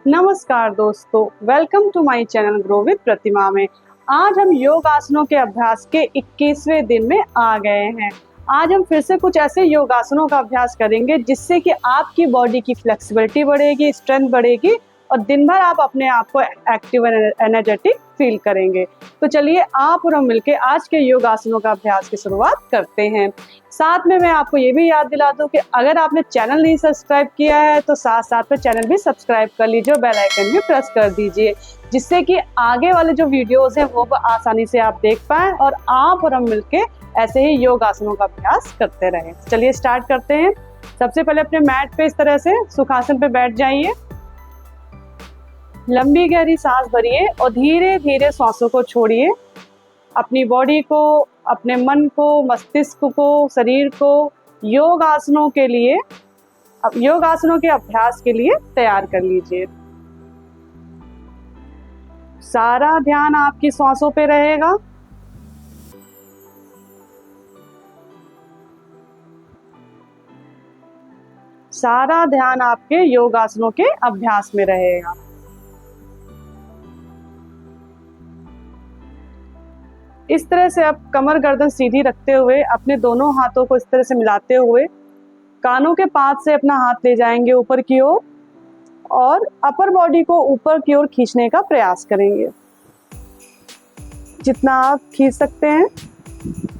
नमस्कार दोस्तों, welcome to my channel grow with Pratima में। आज हम योग आसनों के अभ्यास के 21वें दिन में आ गए हैं। आज हम फिर से कुछ ऐसे योग आसनों का अभ्यास करेंगे जिससे कि आपकी बॉडी की फ्लेक्सिबिलिटी बढ़ेगी, स्ट्रेंथ बढ़ेगी और दिन भर आप अपने आप को एक्टिव एनर्जेटिक फील करेंगे। तो चलिए आप और हम मिलके आज के योग आसनों का अभ्यास की शुरुआत करते हैं। साथ में मैं आपको ये भी याद दिला दूं कि अगर आपने चैनल नहीं सब्सक्राइब किया है तो साथ साथ में चैनल भी सब्सक्राइब कर लीजिए और बेल आइकन भी प्रेस कर दीजिए, जिससे कि आगे वाले जो वीडियोस हैं वो आसानी से आप देख पाएं और आप और हम मिलके ऐसे ही योग आसनों का अभ्यास करते रहें। चलिए स्टार्ट करते हैं। सबसे पहले अपने मैट पे इस तरह से सुखासन पे बैठ जाइए। लंबी गहरी सांस भरिए और धीरे धीरे सांसों को छोड़िए। अपनी बॉडी को, अपने मन को, मस्तिष्क को, शरीर को योग आसनों के अभ्यास के लिए तैयार कर लीजिए। सारा ध्यान आपकी सांसों पे रहेगा। सारा ध्यान आपके योग आसनों के अभ्यास में रहेगा। इस तरह से आप कमर गर्दन सीधी रखते हुए अपने दोनों हाथों को इस तरह से मिलाते हुए कानों के पास से अपना हाथ ले जाएंगे ऊपर की ओर और अपर बॉडी को ऊपर की ओर खींचने का प्रयास करेंगे। जितना आप खींच सकते हैं।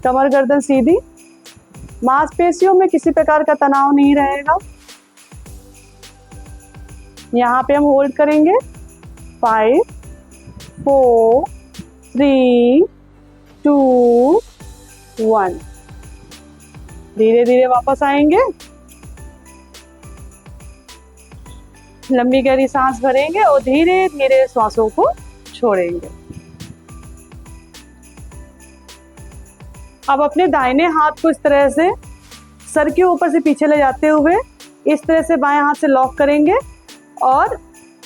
कमर गर्दन सीधी, मांसपेशियों में किसी प्रकार का तनाव नहीं रहेगा। यहाँ पे हम होल्ड करेंगे 5 4 3 2 1। धीरे धीरे वापस आएंगे। लंबी गहरी सांस भरेंगे और धीरे धीरे श्वासों को छोड़ेंगे। अब अपने दाहिने हाथ को इस तरह से सर के ऊपर से पीछे ले जाते हुए इस तरह से बाएं हाथ से लॉक करेंगे और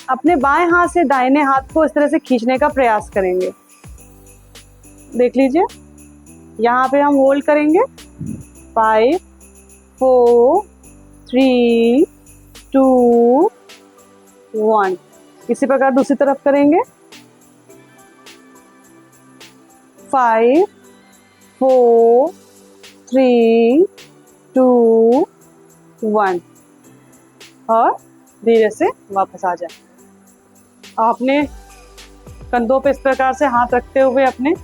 अपने बाएं हाथ से दाहिने हाथ को इस तरह से खींचने का प्रयास करेंगे। देख लीजिए, यहाँ पे हम होल्ड करेंगे 5 4 3 2 1। इसी प्रकार दूसरी तरफ करेंगे 5 4 3 2 1 और धीरे से वापस आ जाए। आपने कंधों पे इस प्रकार से हाथ रखते हुए अपने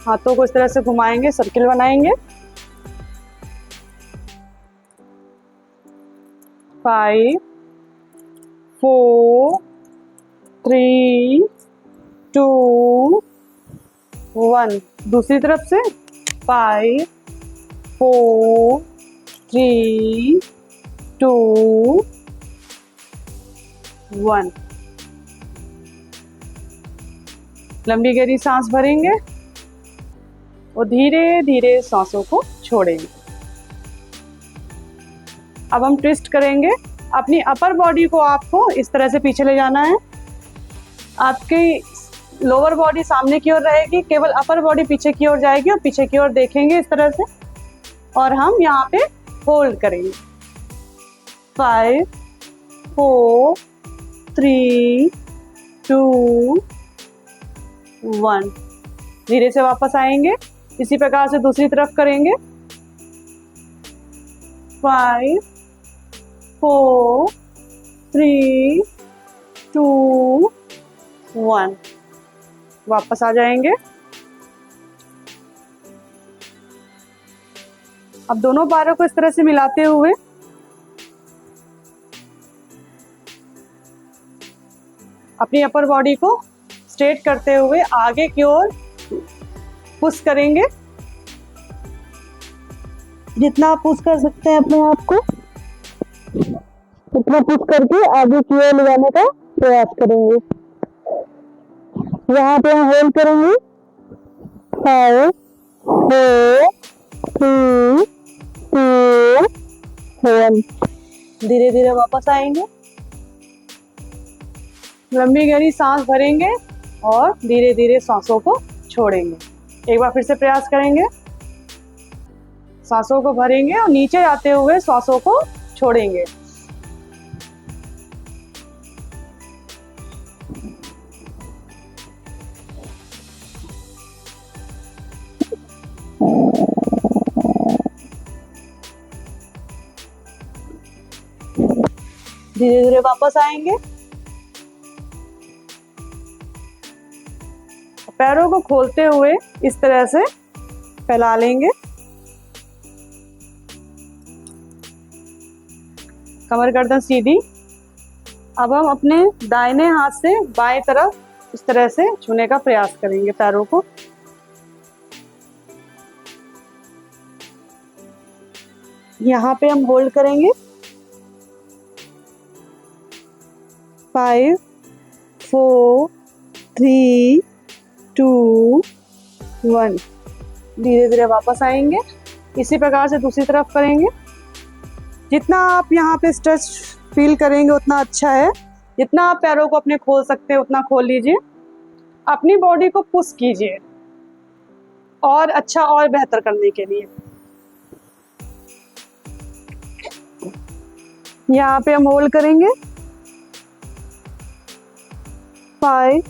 हाथों को इस तरह से घुमाएंगे, सर्किल बनाएंगे। 5 4 3 2 1। दूसरी तरफ से 5 4 3 2 1। लंबी गहरी सांस भरेंगे और धीरे धीरे सांसों को छोड़ेंगे। अब हम ट्विस्ट करेंगे। अपनी अपर बॉडी को आपको इस तरह से पीछे ले जाना है। आपकी लोअर बॉडी सामने की ओर रहेगी, केवल अपर बॉडी पीछे की ओर जाएगी और पीछे की ओर देखेंगे इस तरह से और हम यहाँ पे होल्ड करेंगे 5 4 3 2 1। धीरे से वापस आएंगे। इसी प्रकार से दूसरी तरफ करेंगे 5 4 3 2 1। वापस आ जाएंगे। अब दोनों पैरों को इस तरह से मिलाते हुए अपनी अपर बॉडी को स्ट्रेट करते हुए आगे की ओर पुश करेंगे। जितना आप पुश कर सकते हैं अपने आप को उतना पुश करके आगे की ओर ले जाने का प्रयास करेंगे। यहाँ पे हम होल्ड करेंगे 5 4 3 2 1। धीरे धीरे वापस आएंगे। लंबी गहरी सांस भरेंगे और धीरे धीरे सांसों को छोड़ेंगे। एक बार फिर से प्रयास करेंगे। सांसों को भरेंगे और नीचे आते हुए सांसों को छोड़ेंगे। धीरे धीरे वापस आएंगे। पैरों को खोलते हुए इस तरह से फैला लेंगे। कमर गर्दन सीधी। अब हम अपने दाहिने हाथ से बाएं तरफ इस तरह से छूने का प्रयास करेंगे पैरों को। यहाँ पे हम होल्ड करेंगे 5 4 3 2 1। धीरे धीरे वापस आएंगे। इसी प्रकार से दूसरी तरफ करेंगे। जितना आप यहाँ पे स्ट्रेच फील करेंगे उतना अच्छा है। जितना आप पैरों को अपने खोल सकते हैं उतना खोल लीजिए। अपनी बॉडी को पुश कीजिए और अच्छा और बेहतर करने के लिए। यहाँ पे हम होल्ड करेंगे 5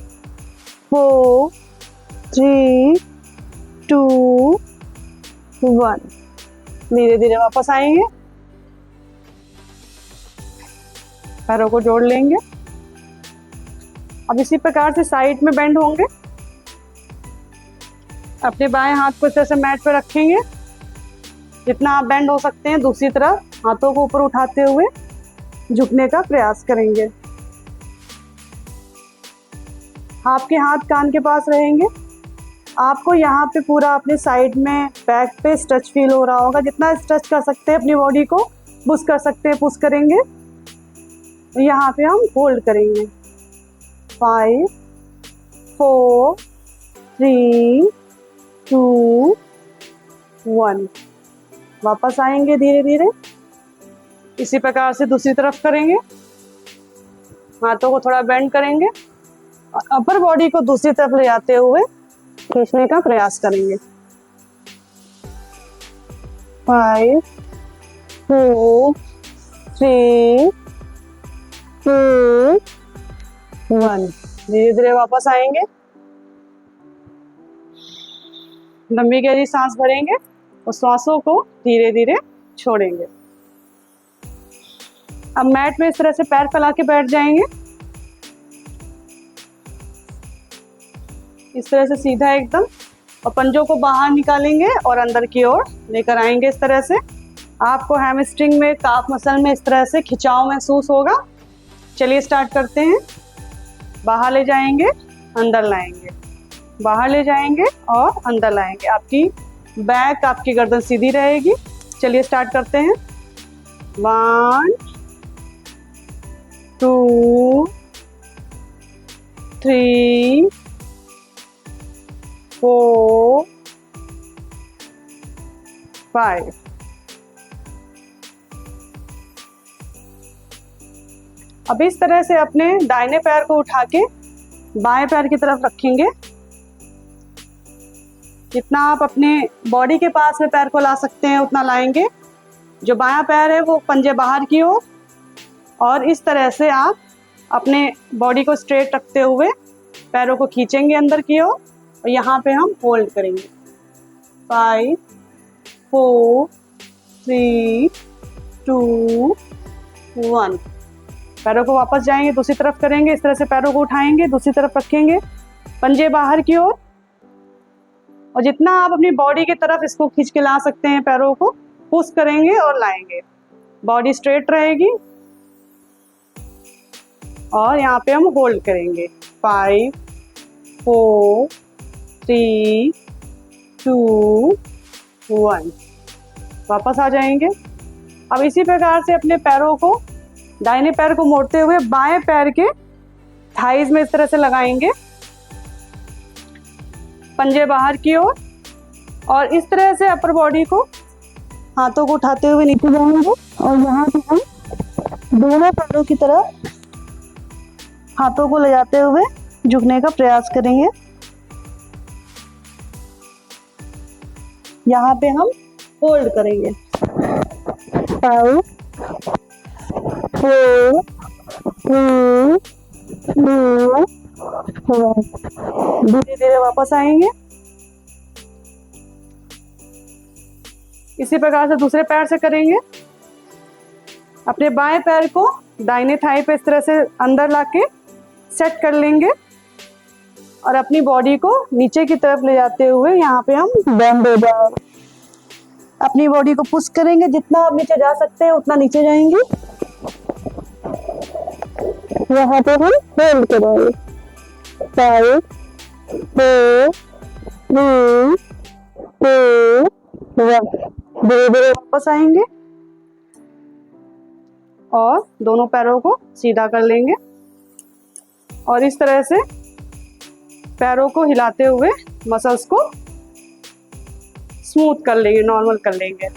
4 3 2 1। धीरे धीरे वापस आएंगे। पैरों को जोड़ लेंगे। अब इसी प्रकार से साइड में बेंड होंगे। अपने बाएं हाथ को इस तरह से मैट पे रखेंगे। जितना आप बेंड हो सकते हैं दूसरी तरफ हाथों को ऊपर उठाते हुए झुकने का प्रयास करेंगे। आपके हाथ कान के पास रहेंगे। आपको यहाँ पे पूरा अपने साइड में बैक पे स्ट्रेच फील हो रहा होगा। जितना स्ट्रेच कर सकते हैं अपनी बॉडी को पुश कर सकते हैं, पुश करेंगे। यहाँ पे हम होल्ड करेंगे 5 4 3 2 1। वापस आएंगे धीरे धीरे। इसी प्रकार से दूसरी तरफ करेंगे। हाथों को थोड़ा बेंड करेंगे और अपर बॉडी को दूसरी तरफ ले जाते हुए खींचने का प्रयास करेंगे 5 4 3 2 1। धीरे धीरे वापस आएंगे। लंबी गहरी सांस भरेंगे और श्वासों को धीरे धीरे छोड़ेंगे। अब मैट में इस तरह से पैर फैला के बैठ जाएंगे। इस तरह से सीधा एकदम, और पंजों को बाहर निकालेंगे और अंदर की ओर लेकर आएंगे। इस तरह से आपको हैमस्ट्रिंग में, काफ मसल में इस तरह से खिंचाव महसूस होगा। चलिए स्टार्ट करते हैं। बाहर ले जाएंगे, अंदर लाएंगे, बाहर ले जाएंगे और अंदर लाएंगे। आपकी बैक, आपकी गर्दन सीधी रहेगी। चलिए स्टार्ट करते हैं। 1 2 3 4 5। अब इस तरह से अपने दाहिने पैर को उठा के बाएं पैर की तरफ रखेंगे। जितना आप अपने बॉडी के पास में पैर को ला सकते हैं उतना लाएंगे। जो बायां पैर है वो पंजे बाहर की ओर, और इस तरह से आप अपने बॉडी को स्ट्रेट रखते हुए पैरों को खींचेंगे अंदर की ओर और यहाँ पे हम होल्ड करेंगे 5 4 3 2 1। पैरों को वापस जाएंगे, दूसरी तरफ करेंगे। इस तरह से पैरों को उठाएंगे, दूसरी तरफ रखेंगे, पंजे बाहर की ओर, और जितना आप अपनी बॉडी की तरफ इसको खींच के ला सकते हैं पैरों को पुश करेंगे और लाएंगे। बॉडी स्ट्रेट रहेगी और यहाँ पे हम होल्ड करेंगे 5 4 3 2 1। वापस आ जाएंगे। अब इसी प्रकार से अपने पैरों को, दाहिने पैर को मोड़ते हुए बाएं पैर के थाइज में इस तरह से लगाएंगे, पंजे बाहर की ओर, और इस तरह से अपर बॉडी को हाथों को उठाते हुए नीचे जाएंगे और यहाँ पे हम दोनों पैरों की तरफ हाथों को ले जाते हुए झुकने का प्रयास करेंगे। यहाँ पे हम होल्ड करेंगे 5 4 3 2 1। धीरे धीरे वापस आएंगे। इसी प्रकार से दूसरे पैर से करेंगे। अपने बाएं पैर को दाहिने थाई पे इस तरह से अंदर लाके सेट कर लेंगे और अपनी बॉडी को नीचे की तरफ ले जाते हुए यहाँ पे हम बेंड हो जाए, अपनी बॉडी को पुश करेंगे। जितना आप नीचे जा सकते हैं उतना नीचे जाएंगे। यहाँ पे हम होल्ड करेंगे। 5 4 3 2 1। धीरे धीरे वापस आएंगे और दोनों पैरों को सीधा कर लेंगे और इस तरह से पैरों को हिलाते हुए मसल्स को स्मूथ कर लेंगे, नॉर्मल कर लेंगे।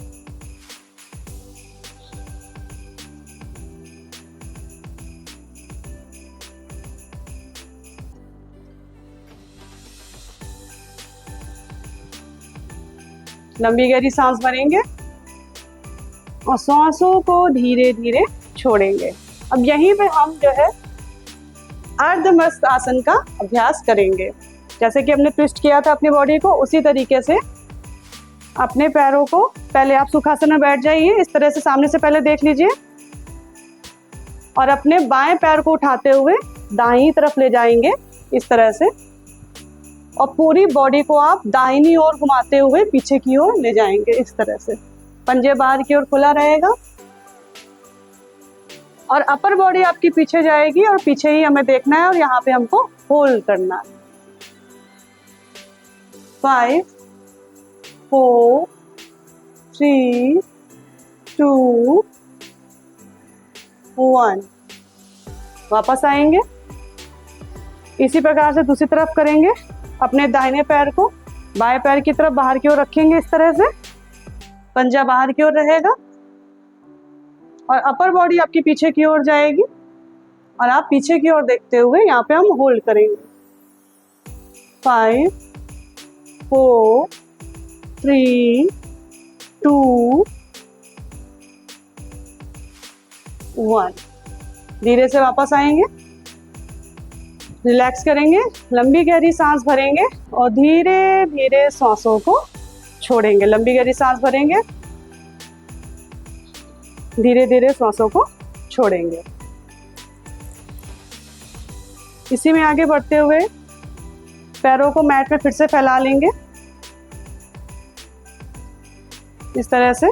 लंबी गहरी सांस भरेंगे और सांसों को धीरे धीरे छोड़ेंगे। अब यहीं पे हम जो है अर्धमस्त आसन का अभ्यास करेंगे। जैसे कि हमने ट्विस्ट किया था अपनी बॉडी को, उसी तरीके से अपने पैरों को, पहले आप सुखासन में बैठ जाइए, इस तरह से सामने से पहले देख लीजिए और अपने बाएं पैर को उठाते हुए दाहिनी तरफ ले जाएंगे इस तरह से और पूरी बॉडी को आप दाहिनी ओर घुमाते हुए पीछे की ओर ले जाएंगे इस तरह से। पंजे बाहर की ओर खुला रहेगा और अपर बॉडी आपकी पीछे जाएगी और पीछे ही हमें देखना है और यहाँ पे हमको होल्ड करना है। 5 4 3 2 1। वापस आएंगे, इसी प्रकार से दूसरी तरफ करेंगे। अपने दाहिने पैर को बाएं पैर की तरफ बाहर की ओर रखेंगे इस तरह से, पंजा बाहर की ओर रहेगा और अपर बॉडी आपकी पीछे की ओर जाएगी और आप पीछे की ओर देखते हुए यहाँ पे हम होल्ड करेंगे। 5 4 3 2 1। धीरे से वापस आएंगे, रिलैक्स करेंगे, लंबी गहरी सांस भरेंगे और धीरे धीरे सांसों को छोड़ेंगे। लंबी गहरी सांस भरेंगे, धीरे धीरे सांसों को छोड़ेंगे। इसी में आगे बढ़ते हुए पैरों को मैट पे फिर से फैला लेंगे इस तरह से।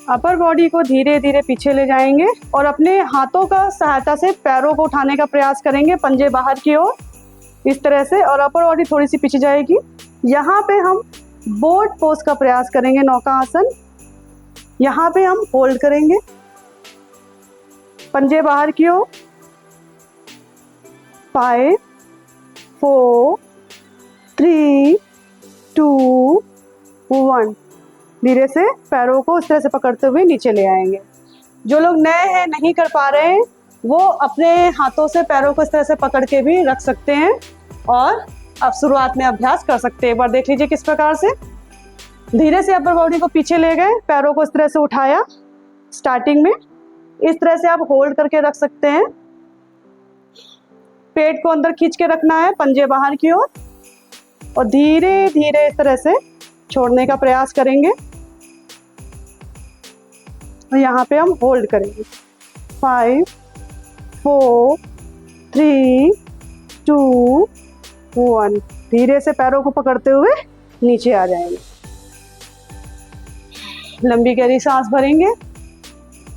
अपर बॉडी को धीरे धीरे पीछे ले जाएंगे और अपने हाथों का सहायता से पैरों को उठाने का प्रयास करेंगे, पंजे बाहर की ओर इस तरह से, और अपर बॉडी थोड़ी सी पीछे जाएगी। यहाँ पे हम बोट पोज का प्रयास करेंगे, नौका आसन। यहाँ पे हम होल्ड करेंगे, पंजे बाहर की ओर। 5 4 3 2 1। धीरे से पैरों को इस तरह से पकड़ते हुए नीचे ले आएंगे। जो लोग नए हैं, नहीं कर पा रहे हैं, वो अपने हाथों से पैरों को इस तरह से पकड़ के भी रख सकते हैं और अब शुरुआत में अभ्यास कर सकते हैं। एक बार देख लीजिए किस प्रकार से। धीरे से अपर बॉडी को पीछे ले गए, पैरों को इस तरह से उठाया। स्टार्टिंग में इस तरह से आप होल्ड करके रख सकते हैं। पेट को अंदर खींच के रखना है, पंजे बाहर की ओर, और धीरे धीरे इस तरह से छोड़ने का प्रयास करेंगे और यहाँ पे हम होल्ड करेंगे। 5 4 3 2 1। धीरे से पैरों को पकड़ते हुए नीचे आ जाएंगे। लंबी गहरी सांस भरेंगे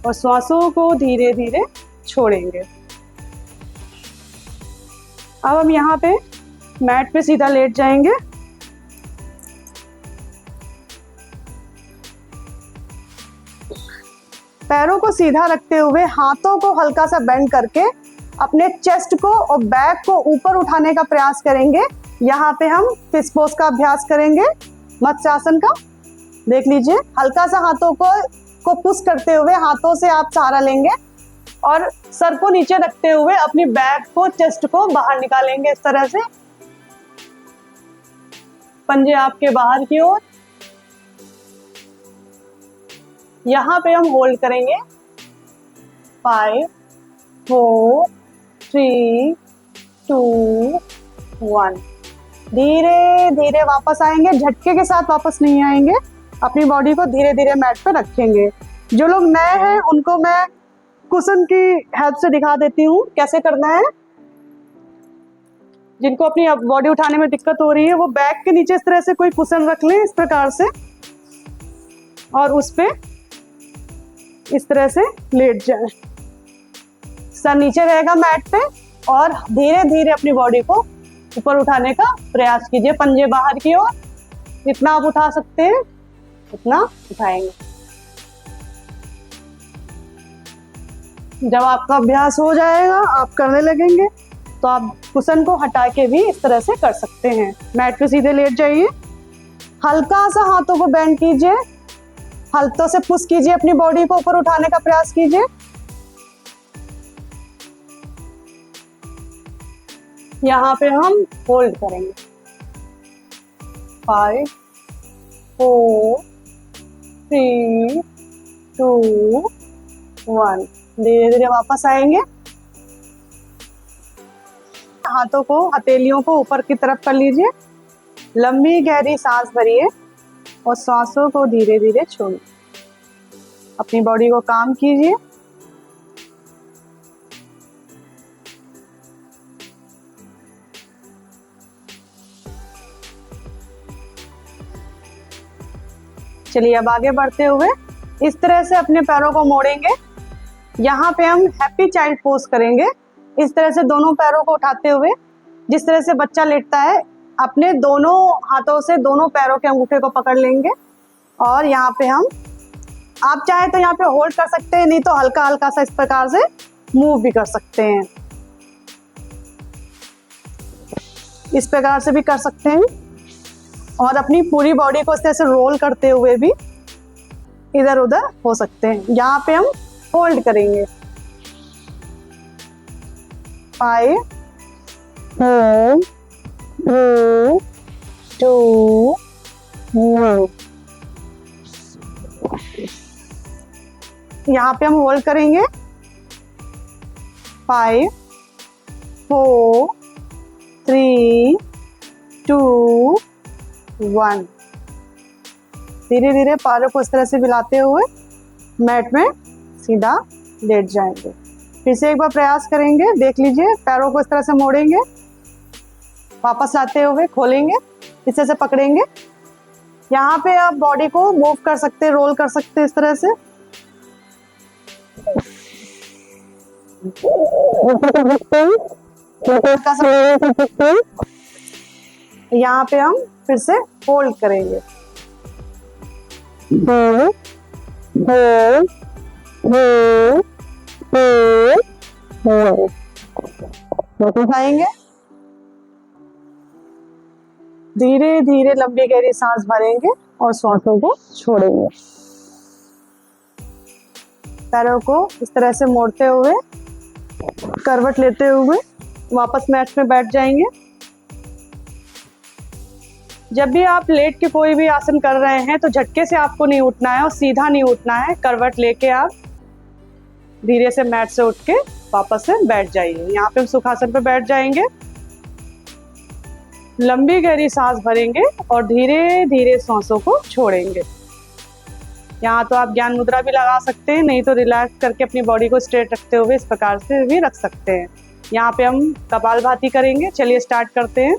और श्वासों को धीरे धीरे छोड़ेंगे। अब हम यहाँ पे मैट पे सीधा लेट जाएंगे। पैरों को सीधा रखते हुए हाथों को हल्का सा बेंड करके अपने चेस्ट को और बैक को ऊपर उठाने का प्रयास करेंगे। यहाँ पे हम फिश पोज का अभ्यास करेंगे, मत्स्यासन का। देख लीजिए, हल्का सा हाथों को पुश करते हुए हाथों से आप सहारा लेंगे और सर को नीचे रखते हुए अपनी बैक को, चेस्ट को बाहर निकालेंगे इस तरह से। पंजे आपके बाहर की ओर। यहाँ पे हम होल्ड करेंगे। 5 4 3 2 1। धीरे धीरे वापस आएंगे, झटके के साथ वापस नहीं आएंगे। अपनी बॉडी को धीरे धीरे मैट पे रखेंगे। जो लोग नए हैं उनको मैं कुशन की हेल्प से दिखा देती हूँ कैसे करना है। जिनको अपनी बॉडी उठाने में दिक्कत हो रही है वो बैक के नीचे इस तरह से कोई कुशन रख लें इस प्रकार से, और उस पे इस तरह से लेट जाए। सर नीचे रहेगा मैट पे और धीरे धीरे अपनी बॉडी को ऊपर उठाने का प्रयास कीजिए, पंजे बाहर की ओर। जितना आप उठा सकते हैं उतना उठाएंगे। जब आपका अभ्यास हो जाएगा, आप करने लगेंगे, तो आप कुशन को हटा के भी इस तरह से कर सकते हैं। मैट पे सीधे लेट जाइए, हल्का सा हाथों को बेंड कीजिए, हाथों से पुश कीजिए, अपनी बॉडी को ऊपर उठाने का प्रयास कीजिए। यहाँ पे हम होल्ड करेंगे 5 4 3 2 1। धीरे धीरे वापस आएंगे, हाथों को, हथेलियों को ऊपर की तरफ कर लीजिए, लंबी गहरी सांस भरिए और सांसों को धीरे धीरे छोड़िए। अपनी बॉडी को काम कीजिए। चलिए अब आगे बढ़ते हुए इस तरह से अपने पैरों को मोड़ेंगे। यहाँ पे हम हैप्पी चाइल्ड पोज करेंगे। इस तरह से दोनों पैरों को उठाते हुए, जिस तरह से बच्चा लेटता है, अपने दोनों हाथों से दोनों पैरों के अंगूठे को पकड़ लेंगे और यहाँ पे हम, आप चाहे तो यहाँ पे होल्ड कर सकते हैं, नहीं तो हल्का हल्का सा इस प्रकार से मूव भी कर सकते हैं। इस प्रकार से भी कर सकते हैं और अपनी पूरी बॉडी को इस तरह से रोल करते हुए भी इधर उधर हो सकते हैं। यहाँ पे हम होल्ड करेंगे 5 4 3 2 1। यहाँ पे हम होल्ड करेंगे 5 4 3 2 1। धीरे धीरे पैरों को इस तरह से मिलाते हुए मैट में सीधा लेट जाएंगे। फिर से एक बार प्रयास करेंगे, देख लीजिए, पैरों को इस तरह से मोड़ेंगे, वापस लाते हुए खोलेंगे, इस तरह से पकड़ेंगे। यहाँ पे आप बॉडी को मूव कर सकते हैं, रोल कर सकते हैं इस तरह से। यहाँ पे हम फिर से होल्ड करेंगे 4 4 3 2 1। उठाएंगे, धीरे धीरे लंबी गहरी सांस भरेंगे और सांसों को छोड़ेंगे। पैरों को इस तरह से मोड़ते हुए, करवट लेते हुए वापस मैट में बैठ जाएंगे। जब भी आप लेट के कोई भी आसन कर रहे हैं तो झटके से आपको नहीं उठना है और सीधा नहीं उठना है। करवट लेके आप धीरे से मैट से उठ के वापस से बैठ जाइए। यहाँ पे हम सुखासन पे बैठ जाएंगे, लंबी गहरी सांस भरेंगे और धीरे धीरे सांसों को छोड़ेंगे। यहाँ तो आप ज्ञान मुद्रा भी लगा सकते हैं, नहीं तो रिलैक्स करके अपनी बॉडी को स्ट्रेट रखते हुए इस प्रकार से भी रख सकते हैं। यहाँ पे हम कपालभाति करेंगे। चलिए स्टार्ट करते हैं।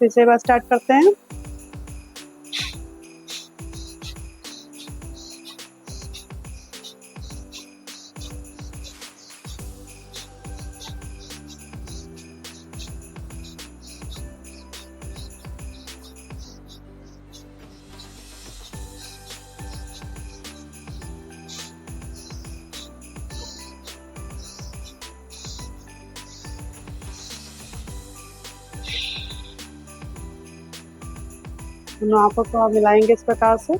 फिर से बात स्टार्ट करते हैं। दोनों आंखों को आप मिलाएंगे इस प्रकार से।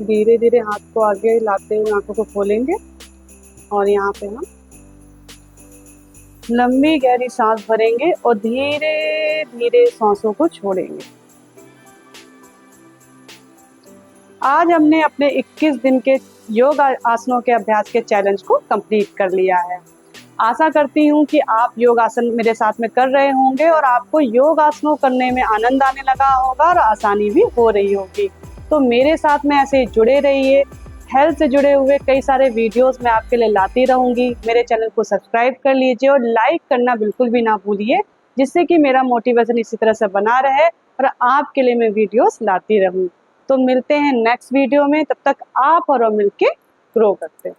धीरे धीरे हाथ को आगे लाते हुए आंखों को खोलेंगे और यहाँ पे हम लंबी गहरी सांस भरेंगे और धीरे धीरे सांसों को छोड़ेंगे। आज हमने अपने 21 दिन के योग आसनों के अभ्यास के चैलेंज को कंप्लीट कर लिया है। आशा करती हूँ कि आप योग आसन मेरे साथ में कर रहे होंगे और आपको योग आसनों करने में आनंद आने लगा होगा और आसानी भी हो रही होगी। तो मेरे साथ में ऐसे जुड़े रहिए। हेल्थ से जुड़े हुए कई सारे वीडियोस मैं आपके लिए लाती रहूंगी। मेरे चैनल को सब्सक्राइब कर लीजिए और लाइक करना बिल्कुल भी ना भूलिए, जिससे कि मेरा मोटिवेशन इसी तरह से बना रहे और आपके लिए मैं वीडियोस लाती रहूं। तो मिलते हैं नेक्स्ट वीडियो में, तब तक आप और मिलके ग्रो करते हैं।